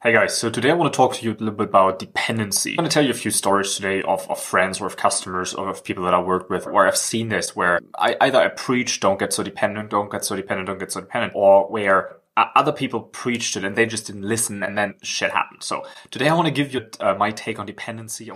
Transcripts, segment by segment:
Hey guys, so today I want to talk to you a little bit about dependency. I'm going to tell you a few stories today of friends or of customers or of people that I worked with where I've seen this, where I preach, don't get so dependent, don't get so dependent, don't get so dependent, or where other people preached it and they just didn't listen and then shit happened. So today I want to give you my take on dependency. I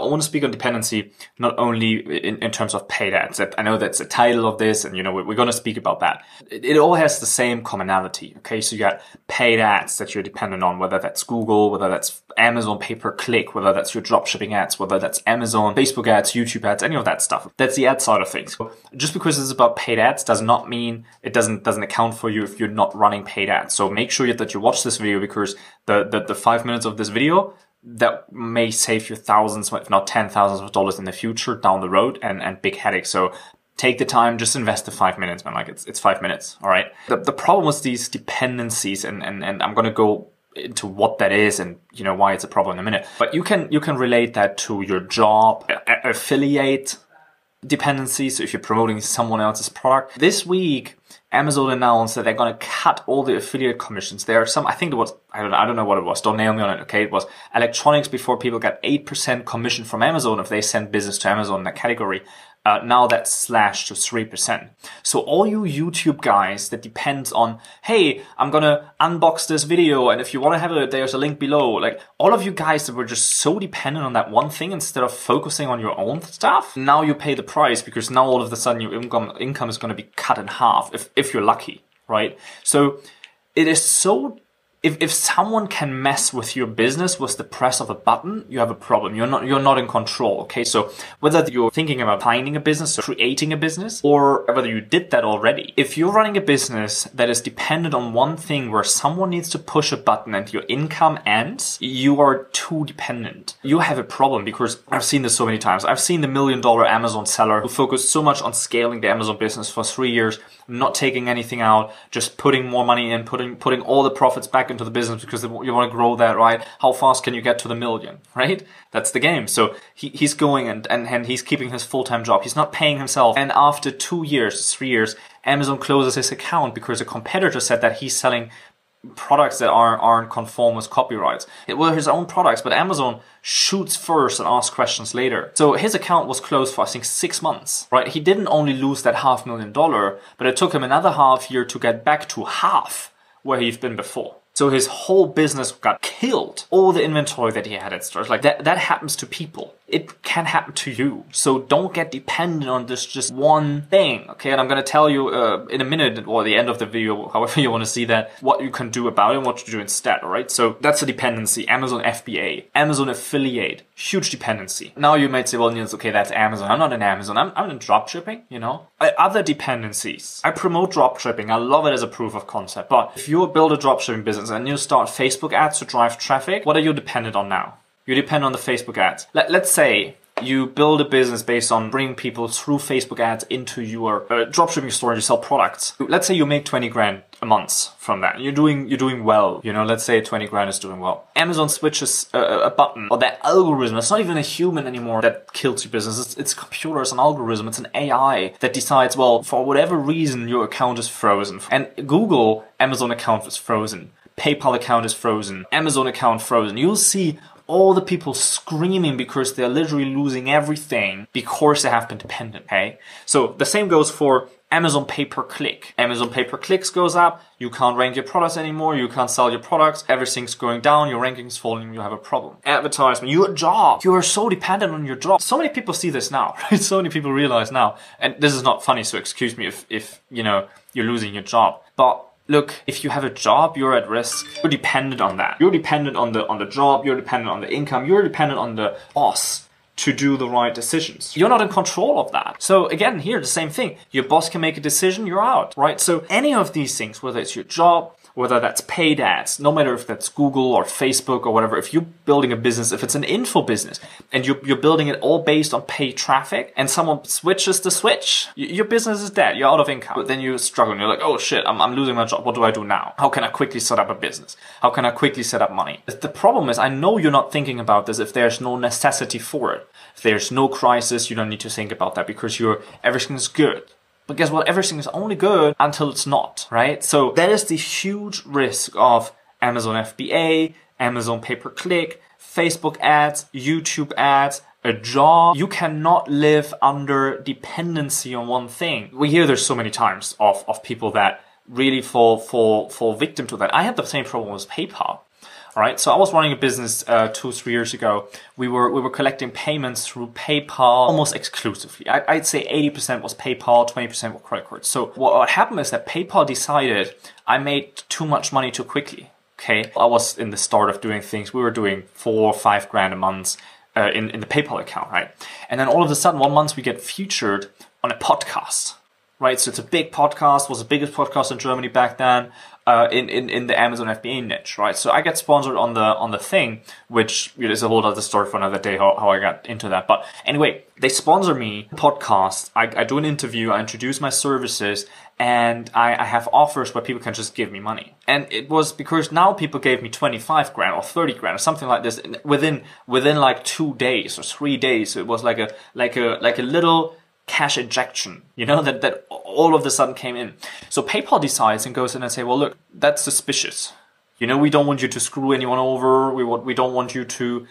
want to speak on dependency, not only in terms of paid ads. I know that's the title of this, and we're going to speak about that. It all has the same commonality. Okay, so you got paid ads that you're dependent on, whether that's Google, whether that's Amazon pay-per-click, whether that's your dropshipping ads, whether that's Amazon, Facebook ads, YouTube ads, any of that stuff. That's the ad side of things. So just because it's about paid ads does not mean it doesn't account for you if you're not running paid ads. So make sure that you watch this video, because the 5 minutes of this video that may save you thousands, if not $10,000s of dollars in the future down the road and big headaches. So take the time, just invest the 5 minutes, man. Like it's 5 minutes. All right. The problem with these dependencies, and I'm going to go into what that is and why it's a problem in a minute, but you can relate that to your job, affiliate dependencies. So if you're promoting someone else's product, this week Amazon announced that they're going to cut all the affiliate commissions. There are some, I think it was, I don't know what it was. Don't nail me on it. Okay. It was electronics. Before, people got 8% commission from Amazon if they send business to Amazon in that category. Now that's slashed to 3%. So all you YouTube guys that depends on, hey, I'm going to unbox this video, and if you want to have it, there's a link below. Like all of you guys that were just so dependent on that one thing instead of focusing on your own stuff, now you pay the price, because now all of a sudden your income is going to be cut in half if you're lucky, right? So it is so... If someone can mess with your business with the press of a button, you have a problem. You're not in control. Okay, so whether you're thinking about finding a business or creating a business, or whether you did that already, if you're running a business that is dependent on one thing where someone needs to push a button and your income ends, you are too dependent. You have a problem, because I've seen this so many times. I've seen the $1 million Amazon seller who focused so much on scaling the Amazon business for 3 years, not taking anything out, just putting more money in, putting all the profits back into the business because you want to grow that, right? How fast can you get to the million, right? That's the game. So he's going and he's keeping his full-time job. He's not paying himself. And after 2 years, 3 years, Amazon closes his account because a competitor said that he's selling products that aren't conform with copyrights. It were his own products, but Amazon shoots first and asks questions later. So his account was closed for, I think, 6 months, right? He didn't only lose that $500,000, but it took him another half year to get back to half where he'd been before. So his whole business got killed. All the inventory that he had at stores, like that happens to people. It can happen to you. So don't get dependent on this just one thing, okay? And I'm going to tell you in a minute, or the end of the video, however you want to see that, what you can do about it and what to do instead, all right? So that's a dependency. Amazon FBA, Amazon affiliate, huge dependency. Now you might say, well, Nils, okay, that's Amazon. I'm not in Amazon. I'm in dropshipping, Other dependencies. I promote dropshipping. I love it as a proof of concept. But if you build a dropshipping business and you start Facebook ads to drive traffic, what are you dependent on now? You depend on the Facebook ads. Let's say you build a business based on bringing people through Facebook ads into your dropshipping store and you sell products. Let's say you make 20 grand a month from that. You're doing well. Let's say 20 grand is doing well. Amazon switches a button, or that algorithm. It's not even a human anymore that kills your business. It's a computer, it's an algorithm, it's an AI that decides, well, for whatever reason, your account is frozen. And Google, Amazon account is frozen. PayPal account is frozen. Amazon account frozen. You'll see all the people screaming because they're literally losing everything because they have been dependent, okay? So the same goes for Amazon pay-per-click. Amazon pay-per-clicks goes up, you can't rank your products anymore, you can't sell your products, everything's going down, your ranking's falling, you have a problem. Advertisement, your job, you are so dependent on your job. So many people see this now, right? So many people realize now, and this is not funny, so excuse me if you're losing your job. But look, if you have a job, you're at risk. You're dependent on that. You're dependent on the job. You're dependent on the income. You're dependent on the boss to do the right decisions. You're not in control of that. So again, here, the same thing. Your boss can make a decision, you're out, right? So any of these things, whether it's your job, whether that's paid ads, no matter if that's Google or Facebook or whatever, if you're building a business, if it's an info business and you're building it all based on paid traffic and someone switches the switch, your business is dead. You're out of income. But then you're struggling. You're like, oh shit, I'm losing my job. What do I do now? How can I quickly set up a business? How can I quickly set up money? The problem is, I know you're not thinking about this if there's no necessity for it. If there's no crisis, you don't need to think about that because everything's good. But guess what? Everything is only good until it's not, right? So that is the huge risk of Amazon FBA, Amazon pay-per-click, Facebook ads, YouTube ads, a job. You cannot live under dependency on one thing. We hear there's so many times of people that really fall victim to that. I had the same problem with PayPal. All right, so I was running a business 2-3 years ago. We were collecting payments through PayPal almost exclusively. I'd say 80% was PayPal, 20% were credit cards. So what happened is that PayPal decided I made too much money too quickly. Okay, I was in the start of doing things. We were doing 4 or 5 grand a month in the PayPal account, right? And then all of a sudden, one month we get featured on a podcast. Right, so it's a big podcast, was the biggest podcast in Germany back then, in the Amazon FBA niche, right? So I get sponsored on the thing, which is a whole other story for another day, how I got into that. But anyway, they sponsor me, podcast, I do an interview, I introduce my services, and I have offers where people can just give me money. And it was because now people gave me 25 grand or 30 grand or something like this within like 2 days or 3 days. So it was like a little cash injection, that all of a sudden came in. So PayPal decides and goes in and say, well, look, that's suspicious. We don't want you to screw anyone over. We don't want you to,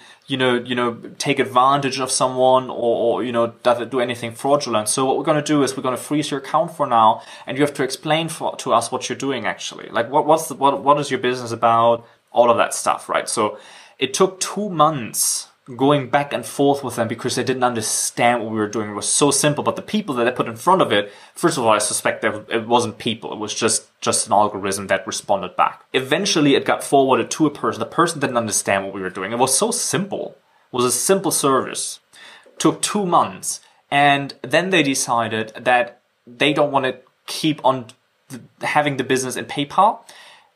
take advantage of someone or do anything fraudulent. So what we're going to do is we're going to freeze your account for now. And you have to explain to us what you're doing actually. Like what is your business about? All of that stuff, right? So it took 2 months going back and forth with them because they didn't understand what we were doing. It was so simple, but the people that I put in front of it, first of all, I suspect that it wasn't people. It was just an algorithm that responded back. Eventually, it got forwarded to a person. The person didn't understand what we were doing. It was so simple. It was a simple service. It took 2 months. And then they decided that they don't want to keep on having the business in PayPal.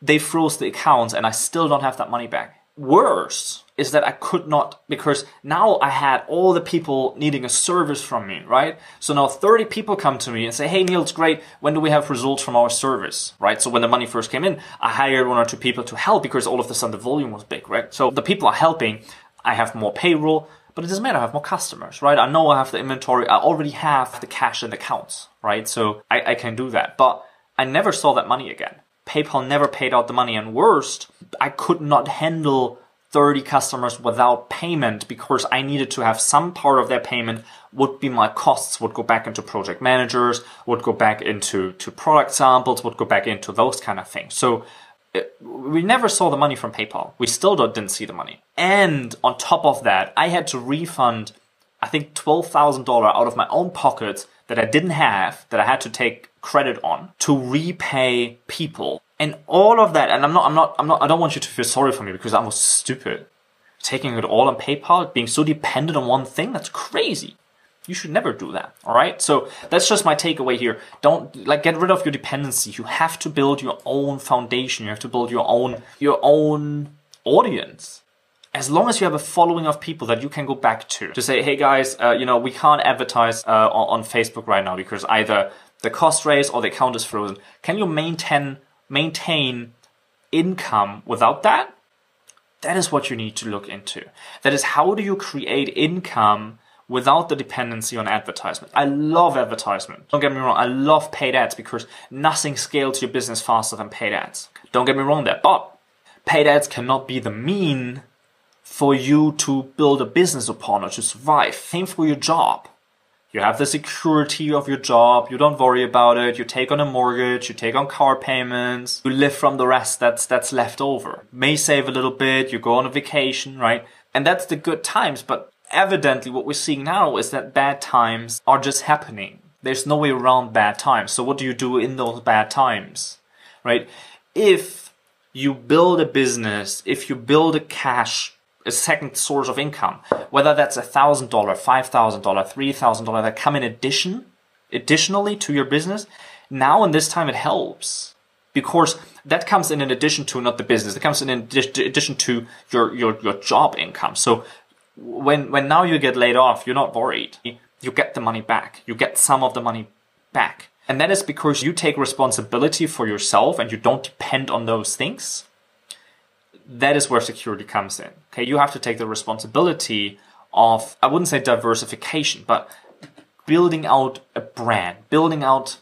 They froze the accounts and I still don't have that money back. Worse is that I could not, because now I had all the people needing a service from me, right? So now 30 people come to me and say, hey, Nils, great. When do we have results from our service, right? So when the money first came in, I hired 1 or 2 people to help because all of a sudden the volume was big, right? So the people are helping. I have more payroll, but it doesn't matter. I have more customers, right? I know I have the inventory. I already have the cash in the accounts, right? So I can do that. But I never saw that money again. PayPal never paid out the money. And worst, I could not handle 30 customers without payment because I needed to have some part of their payment would be my costs, would go back into project managers, would go back into product samples, would go back into those kind of things. So we never saw the money from PayPal. We still didn't see the money. And on top of that, I had to refund, I think $12,000 out of my own pockets that I didn't have, that I had to take credit on to repay people. And all of that, and I don't want you to feel sorry for me because I was stupid. Taking it all on PayPal, being so dependent on one thing, that's crazy. You should never do that, all right? So that's just my takeaway here. Don't, get rid of your dependency. You have to build your own foundation. You have to build your own audience. As long as you have a following of people that you can go back to say, hey guys, we can't advertise on Facebook right now because either the cost raise or the account is frozen. Can you maintain income without that? That is what you need to look into. That is, how do you create income without the dependency on advertisement? I love advertisement. Don't get me wrong. I love paid ads because nothing scales your business faster than paid ads. Don't get me wrong there. But paid ads cannot be the mean for you to build a business upon or to survive. Same for your job. You have the security of your job. You don't worry about it. You take on a mortgage. You take on car payments. You live from the rest that's left over. May save a little bit. You go on a vacation, right? And that's the good times. But evidently what we're seeing now is that bad times are just happening. There's no way around bad times. So what do you do in those bad times, right? If you build a business, if you build a second source of income, whether that's $1,000, $5,000, $3,000 that come in additionally to your business, now in this time it helps. because that comes in addition to not the business. It comes in addition to your job income. So when now you get laid off, you're not worried. You get the money back. You get some of the money back. And that is because you take responsibility for yourself and you don't depend on those things. That is where security comes in. Okay, you have to take the responsibility of, I wouldn't say diversification, but building out a brand, building out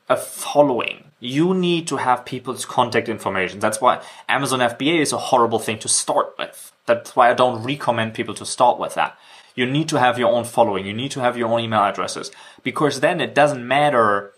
a following. You need to have people's contact information. That's why Amazon FBA is a horrible thing to start with. That's why I don't recommend people to start with that. You need to have your own following. You need to have your own email addresses, because then it doesn't matter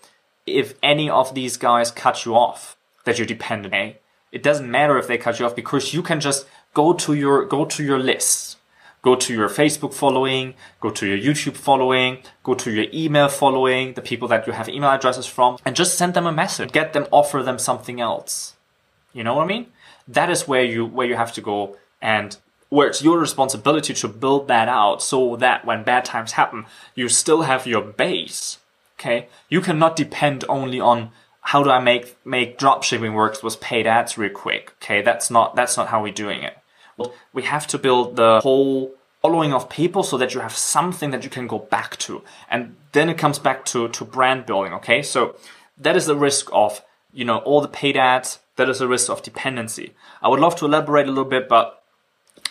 if any of these guys cut you off that you're dependent on. It doesn't matter if they cut you off, because you can just go to your lists. Go to your Facebook following, go to your YouTube following, go to your email following, the people that you have email addresses from, and just send them a message. Get them, offer them something else. You know what I mean? That is where you have to go, and where it's your responsibility to build that out so that when bad times happen, you still have your base. Okay? You cannot depend only on how do I make dropshipping works with paid ads real quick. Okay? That's not how we're doing it. We have to build the whole following of people so that you have something that you can go back to. And then it comes back to brand building, okay? So that is the risk of, all the paid ads. That is the risk of dependency. I would love to elaborate a little bit, but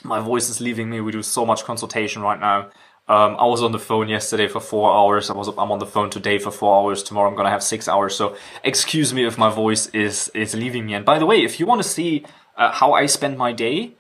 my voice is leaving me. We do so much consultation right now. I was on the phone yesterday for 4 hours. I'm on the phone today for 4 hours. Tomorrow I'm going to have 6 hours. So excuse me if my voice is leaving me. And by the way, if you want to see how I spend my day,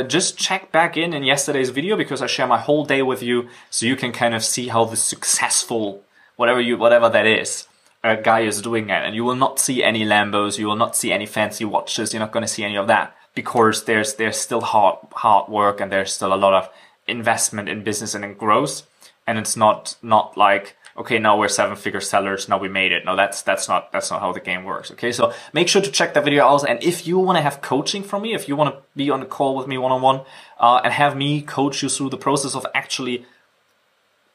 just check back in yesterday's video, because I share my whole day with you, so you can kind of see how the successful, whatever that is, guy is doing it. And you will not see any Lambos, you will not see any fancy watches, you're not going to see any of that, because there's still hard work, and there's still a lot of investment in business and in growth. And it's not like, okay, now we're 7-figure sellers, now we made it. No, that's not how the game works. Okay, so make sure to check that video out. And if you want to have coaching from me, if you want to be on a call with me one-on-one, and have me coach you through the process of actually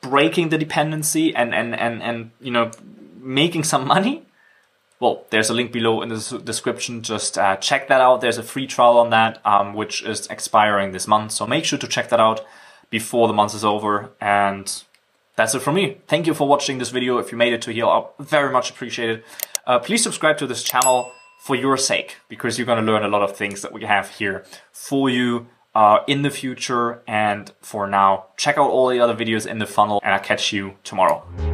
breaking the dependency and making some money, well, there's a link below in the description. Just check that out. There's a free trial on that, which is expiring this month. So make sure to check that out before the month is over. And that's it from me. Thank you for watching this video. If you made it to here, I very much appreciate it. Please subscribe to this channel for your sake, because you're going to learn a lot of things that we have here for you in the future. And for now, check out all the other videos in the funnel, and I'll catch you tomorrow.